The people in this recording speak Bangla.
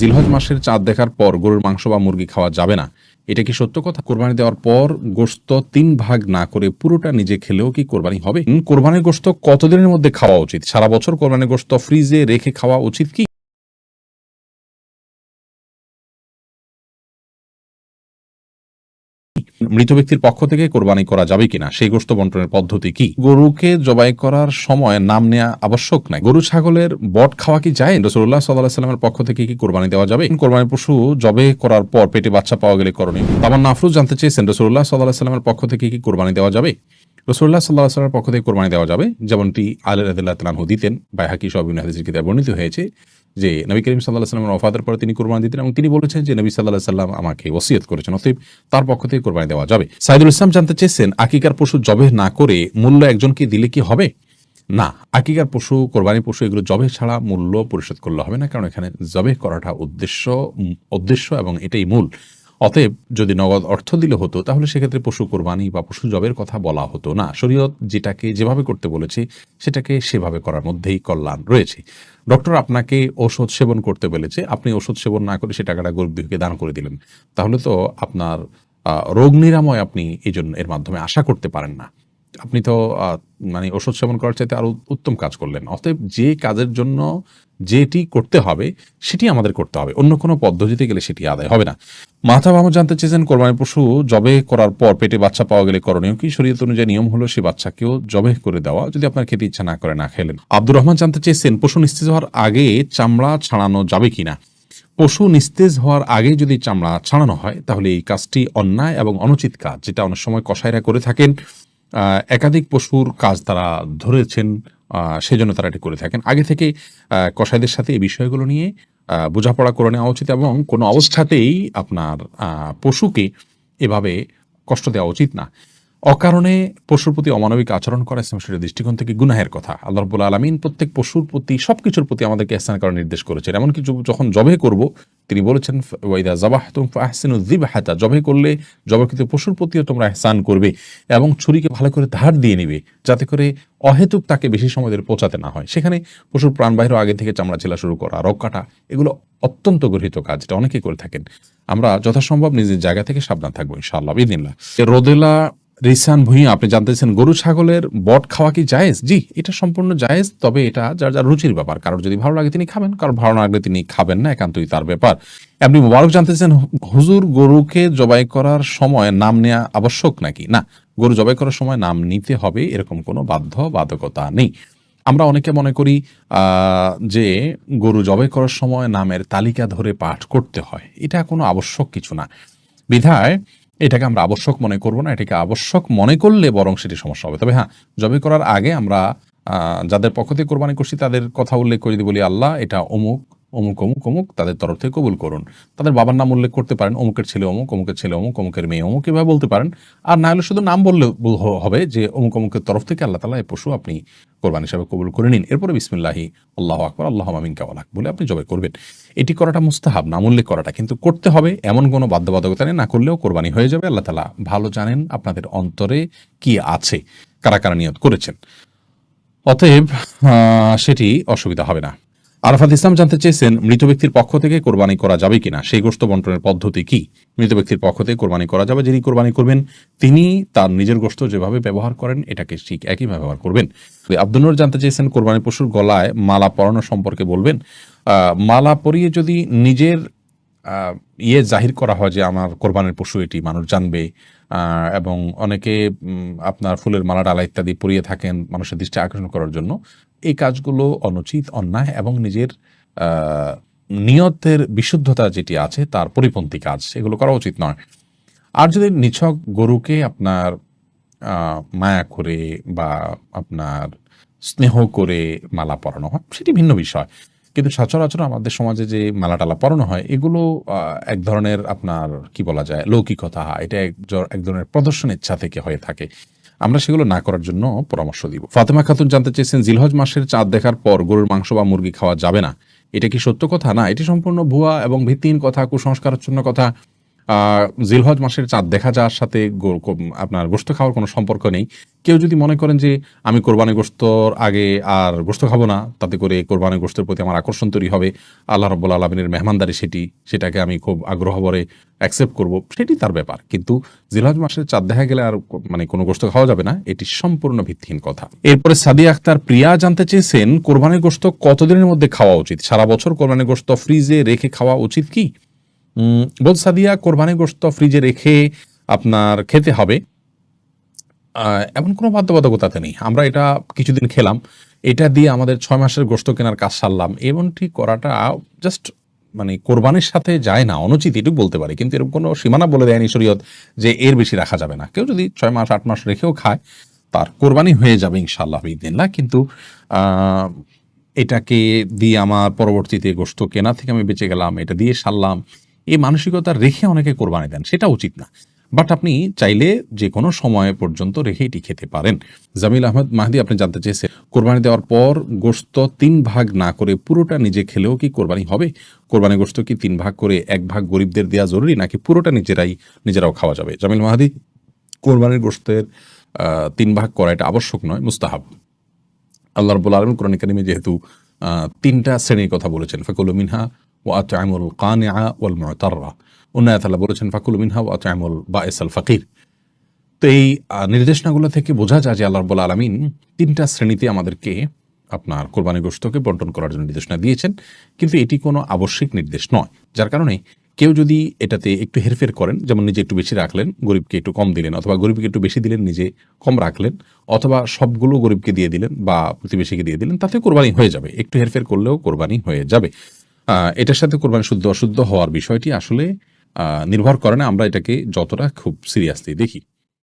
জিলহজ মাসের চাঁদ দেখার পর গরুর মাংস বা মুরগি খাওয়া যাবে না, এটা কি সত্য কথা? কোরবানি দেওয়ার পর গোশত ৩ ভাগ না করে পুরোটা নিজে খেলেও কি কোরবানি হবে? কোরবানির গোশত কতদিনের মধ্যে খাওয়া উচিত? সারা বছর কোরবানির গোশত ফ্রিজে রেখে খাওয়া উচিত কি? মৃত ব্যক্তির পক্ষ থেকে কোরবানি করা যাবে কিনা, সেই গোশত বন্টনের পদ্ধতি কি? গরুকে জবাই করার সময় নাম নেওয়া আবশ্যক নাই। গরু ছাগলের বট খাওয়া কি যায়? রাসূলুল্লাহ সাল্লাল্লাহু আলাইহি ওয়াসাল্লামের পক্ষ থেকে কি কোরবানি দেওয়া যাবে? কোরবানির পশু জবে করার পর পেটে বাচ্চা পাওয়া গেলে করণীয়। তামান্না আফরোজ জানতে চেয়েছেন, রাসূলুল্লাহ সাল্লাল্লাহু আলাইহি ওয়াসাল্লামের পক্ষ থেকে কি কোরবানি দেওয়া যাবে? রাসূলুল্লাহ সাল্লাল্লাহু আলাইহি ওয়াসাল্লামের পক্ষ থেকে কোরবানি দেওয়া যাবে, যেমনটি আলী রাদিয়াল্লাহু তাআলা আনহু দিতেন। বাইহাকী সহ বিভিন্ন হাদিসের কিতাবে বর্ণিত হয়েছে যে নবী করিম সাল্লাল্লাহু আলাইহি ওয়াসাল্লামের ওফাতের পরে তিনি কোরবানি দিতেন এবং তিনি বলেছেন যে নবী সাল্লাল্লাহু আলাইহি ওয়াসাল্লাম আমাকে ওসিয়ত করেছেন, অতএব তার পক্ষ থেকে কোরবানি দেওয়া যাবে। সাইদুল ইসলাম জানতে চেয়েছেন, আকিকার পশু জবেহ না করে মূল্য একজনকে দিলে কি হবে? না, আকিকার পশু, কোরবানির পশু এগুলো জবেহ ছাড়া মূল্য পরিশোধ করলে হবে না, কারণ এখানে জবেহ করাটা উদ্দেশ্য এবং এটাই মূল। অতএব যদি নগদ অর্থ দিলে হতো তাহলে সেক্ষেত্রে পশু কোরবানি বা পশু জবের কথা বলা হতো না। শরীয়ত যেটাকে যেভাবে করতে বলেছে সেটাকে সেভাবে করার মধ্যেই কল্যাণ রয়েছে। ডক্টর আপনাকে ঔষধ সেবন করতে বলেছে, আপনি ওষুধ সেবন না করে সে টাকাটা গরিব দুঃখীকে দান করে দিলেন, তাহলে তো আপনার রোগ নিরাময় আপনি এর মাধ্যমে আশা করতে পারেন না। আপনি তো মানে ওষুধ সেবন করার চাইতে আরো উত্তম কাজ করলেন। অতএব যে কাজের জন্য যেটি করতে হবে সেটি আমাদের করতে হবে, অন্য কোনো পদ্ধতিতে গেলে সেটি আদায় হবে না। মাহতাব আহমদ জানতে চেয়েছেন, কোরবানির পশু জবে করার পর পেটে বাচ্চা পাওয়া গেলে করণীয় কি? শরীয়ত অনুযায়ী নিয়ম হলো সে বাচ্চাকেও জবে করে দেওয়া, যদি আপনার খেতে ইচ্ছা না করে না খেলেন। আব্দুর রহমান জানতে চেয়েছেন, পশু নিস্তেজ হওয়ার আগে চামড়া ছাড়ানো যাবে কিনা? পশু নিস্তেজ হওয়ার আগে যদি চামড়া ছাড়ানো হয় তাহলে এই কাজটি অন্যায় এবং অনুচিত কাজ, যেটা অনেক সময় কসাইরা করে থাকেন। একাধিক পশুর কাজ তারা ধরেছেন, সেজন্য তারা এটি করে থাকেন। আগে থেকে কসাইদের সাথে এই বিষয়গুলো নিয়ে বোঝাপড়া করে নেওয়া উচিত এবং কোনো অবস্থাতেই আপনার পশুকে এভাবে কষ্ট দেওয়া উচিত না। অকারণে পশুর প্রতি অমানবিক আচরণ করা ইসলাম শরীয়তের দৃষ্টিকোণ থেকে গুনাহের কথা। আল্লাহ রাব্বুল আলামিন প্রত্যেক পশুর প্রতি, সবকিছুর প্রতি আমাদেরকে ইহসান করার নির্দেশ করেছেন। এমনকি যখন জবাই করব তিনি বলেছেন, ওয়াইদা যাবাহতুম ফাহসিনু যিবহাতা, জবাই করলে জবাইকৃত পশুর প্রতিও তোমরা ইহসান করবে এবং ছুরিকে ভালো করে ধার দিয়ে নিবে, যাতে করে অহেতুক তাকে বেশি সময় ধরে পচাতে না হয়। সেখানে পশুর প্রাণ বাহির আগে থেকে চামড়া ছেলা শুরু করা, রগ কাটা, এগুলো অত্যন্ত গর্হিত কাজ, এটা অনেকেই করে থাকেন। আমরা যথাসম্ভব নিজের জায়গা থেকে সাবধান থাকবো ইনশাআল্লাহ বিইذনিল্লাহ। রোদেলা রিসান ভুঁইয়া আপনি জানতেছেন, গরু ছাগলের বট খাওয়া কি জায়েজ? জি, এটা সম্পূর্ণ জায়েজ, তবে এটা যার যার রুচির ব্যাপার। কারোর যদি ভালো লাগে তিনি খাবেন, কারোর ভালো না লাগলে তিনি খাবেন না, একান্তই তার ব্যাপার। আপনি মোবারক জানতেছেন, হুজুর গরুকে জবাই করার সময় নাম নেওয়া আবশ্যক নাকি? না, গরু জবাই করার সময় নাম নিতে হবে এরকম কোনো বাধ্যবাধকতা নেই। আমরা অনেকে মনে করি যে গরু জবাই করার সময় নামের তালিকা ধরে পাঠ করতে হয়, এটা কোনো আবশ্যক কিছু না। বিধায় এটাকে আমরা আবশ্যক মনে করব না। এটাকে আবশ্যক মনে করলে বরং সেটি সমস্যা হবে। তবে হ্যাঁ, জবাই করার আগে আমরা যাদের পক্ষ থেকে কোরবানি করছি তাদের কথা উল্লেখ করে দিয়ে বলি, আল্লাহ এটা অমুক অমুক অমুক অমুক তাদের তরফ থেকে কবুল করুন। তাদের বাবার নাম উল্লেখ করতে পারেন, অমুকের ছেলে অমুক, অমুকের ছেলে অমুক, অমুকের মেয়ে অমুক, এভাবে বলতে পারেন। আর না হলে শুধু নাম বললে হবে যে অমুক অমুকের তরফ থেকে আল্লাহ তাআলা এই পশু আপনি কোরবানি হিসাবে কবুল করে নিন। এরপরে বিসমিল্লাহি আল্লাহু আকবার আল্লাহুম্মা মিনকা ওয়া লাক বলে আপনি জবাই করবেন। এটি করাটা মুস্তাহাব, নাম উল্লেখ করাটা কিন্তু করতে হবে এমন কোনো বাধ্যবাধকতা নেই। না করলেও কোরবানি হয়ে যাবে। আল্লাহ তাআলা ভালো জানেন আপনাদের অন্তরে কি আছে, কারা কারা নিয়ত করেছেন। অতএব সেটি অসুবিধা হবে না। আরাফাত ইসলাম জানতে চেয়েছেন, মৃত ব্যক্তির পক্ষ থেকে কোরবানি করা যাবে কিনা, সেই গোশত বন্টনের পদ্ধতি কি? মৃত ব্যক্তির পক্ষ থেকে কোরবানি করা যাবে, যিনি কোরবানি করবেন তিনি তার নিজের গোশত যেভাবে ব্যবহার করেন এটাকে ঠিক একই ব্যবহার করবেন। আব্দুল নূর জানতে চেয়েছেন, কোরবানি পশুর গলায় মালা পরানো সম্পর্কে বলবেন। মালা পরিয়ে যদি নিজের জাহির করা হয় যে আমার কোরবানির পশু এটি, মানুষ জানবে, এবং অনেকে আপনার ফুলের মালা ডালা ইত্যাদি পরিয়ে থাকেন মানুষের দৃষ্টি আকর্ষণ করার জন্য, এই কাজগুলো অনুচিত, অন্যায় এবং নিজের নিয়তের বিশুদ্ধতা যেটি আছে তার পরিপন্থী কাজ, এগুলো করা উচিত নয়। আর যদি নিছক গরুকে আপনার মায়া করে বা আপনার স্নেহ করে মালা পরানো হয় সেটি ভিন্ন বিষয়, কিন্তু সচরাচর আমাদের সমাজে যে মালা টালা পরানো হয় এগুলো এক ধরনের আপনার কি বলা যায় লৌকিকতা, এটা এক ধরনের প্রদর্শন ইচ্ছা থেকে হয়ে থাকে। আমরা সেগুলো না করার জন্য পরামর্শ দিব। ফাতেমা খাতুন জানতে চেয়েছেন, জিলহজ মাসের চাঁদ দেখার পর গরুর মাংস বা মুরগি খাওয়া যাবে না, এটা কি সত্য কথা? না, এটি সম্পূর্ণ ভুয়া এবং ভিত্তিহীন কথা, কুসংস্কারাচ্ছন্ন কথা। জিলহজ মাসের চাঁদ দেখা যাওয়ার সাথে আপনার গোশত খাওয়ার কোনো সম্পর্ক নেই। কেউ যদি মনে করেন যে আমি কোরবানি গোশতর আগে আর গোশত খাবো না, তাতে করে কোরবানি গোশতের প্রতি আমার আকর্ষণ তৈরি হবে, আল্লাহ রাব্বুল আলামিনের মেহমানদারি সেটাকে আমি খুব আগ্রহ ভরে অ্যাকসেপ্ট করব, সেটি তার ব্যাপার। কিন্তু জিলহজ মাসের চাঁদ দেখা গেলে আর মানে কোনো গোশত খাওয়া যাবে না, এটি সম্পূর্ণ ভিত্তিহীন কথা। এরপরে সাদিয়া আক্তার প্রিয়া জানতে চেয়েছেন কোরবানির গোশত কতদিনের মধ্যে খাওয়া উচিত? সারা বছর কোরবানির গোশত ফ্রিজে রেখে খাওয়া উচিত কি? বোধ সাদিয়া, কোরবানি গোশত ফ্রিজে রেখে আপনার খেতে হবে এমন কোনো বাধ্যবাধকতাতে নেই। আমরা এটা কিছুদিন খেলাম, এটা দিয়ে আমাদের ৬ মাসের গোশত কেনার কাজ সারলাম, এমনটি করাটা জাস্ট মানে কোরবানির সাথে যায় না, অনুচিত এটুকু বলতে পারি। কিন্তু এরকম কোনো সীমানা বলে দেয়নি শরীয়ত যে এর বেশি রাখা যাবে না। কেউ যদি ৬ মাস ৮ মাস রেখেও খায়, তার কোরবানি হয়ে যাবে ইনশাআল্লাহ বিইذনিল্লাহ। কিন্তু এটাকে দিয়ে আমার পরবর্তীতে গোশত কেনা থেকে আমি বেঁচে গেলাম, এটা দিয়ে সারলাম, এই মানসিকতা রেখে অনেকে কোরবানি দেন, সেটা উচিত না। বাট আপনি চাইলে যে কোনো সময় পর্যন্ত রেখে এটি খেতে পারেন। জামিল আহমেদ মাহদি আপনি জানতে চেয়েছেন কোরবানি দেওয়ার পর গোশত ৩ ভাগ না করে পুরোটা নিজে খেলেও কি কোরবানি হবে? কোরবানি গোশত কি ৩ ভাগ করে ১ ভাগ গরিবদের দেওয়া জরুরি, নাকি পুরোটা নিজেরাও খাওয়া যাবে? জামিল মাহদি, কোরবানির গোশতের ৩ ভাগ করা এটা আবশ্যক নয়, মুস্তাহাব। আল্লাহ রাব্বুল আলামিন কোরআন কারিমে যেহেতু ৩টা শ্রেণীর কথা বলেছেন, ফাকুলু মিনহা ওয়া আত'আমুল কানিআ ওয়াল মু'তাররা, অন্য আয়াতে আল্লাহ বলেছেন ফাকুলু মিনহা ওয়া আত'আমুল বাঈসাল ফাকির। তো এই নির্দেশনাগুলো থেকে বোঝা যায় যে আল্লাহ রাব্বুল আলামিন ৩টা শ্রেণীতে আমাদেরকে আপনার কোরবানি গোশতকে বন্টন করার জন্য নির্দেশনা দিয়েছেন, কিন্তু এটি কোনো আবশ্যিক নির্দেশ নয়। যার কারণে কেউ যদি এটাতে একটু হেরফের করেন, যেমন নিজে একটু বেশি রাখলেন, গরিবকে একটু কম দিলেন, অথবা গরিবকে একটু বেশি দিলেন, নিজে কম রাখলেন, অথবা সবগুলো গরিবকে দিয়ে দিলেন বা প্রতিবেশীকে দিয়ে দিলেন, তাতে কোরবানি হয়ে যাবে। একটু হেরফের করলেও কোরবানি হয়ে যাবে। এটার সাথে কোরবানি শুদ্ধ অশুদ্ধ হওয়ার বিষয়টি আসলে নির্ভর করে না, আমরা এটাকে যতটা খুব সিরিয়াসলি দেখি।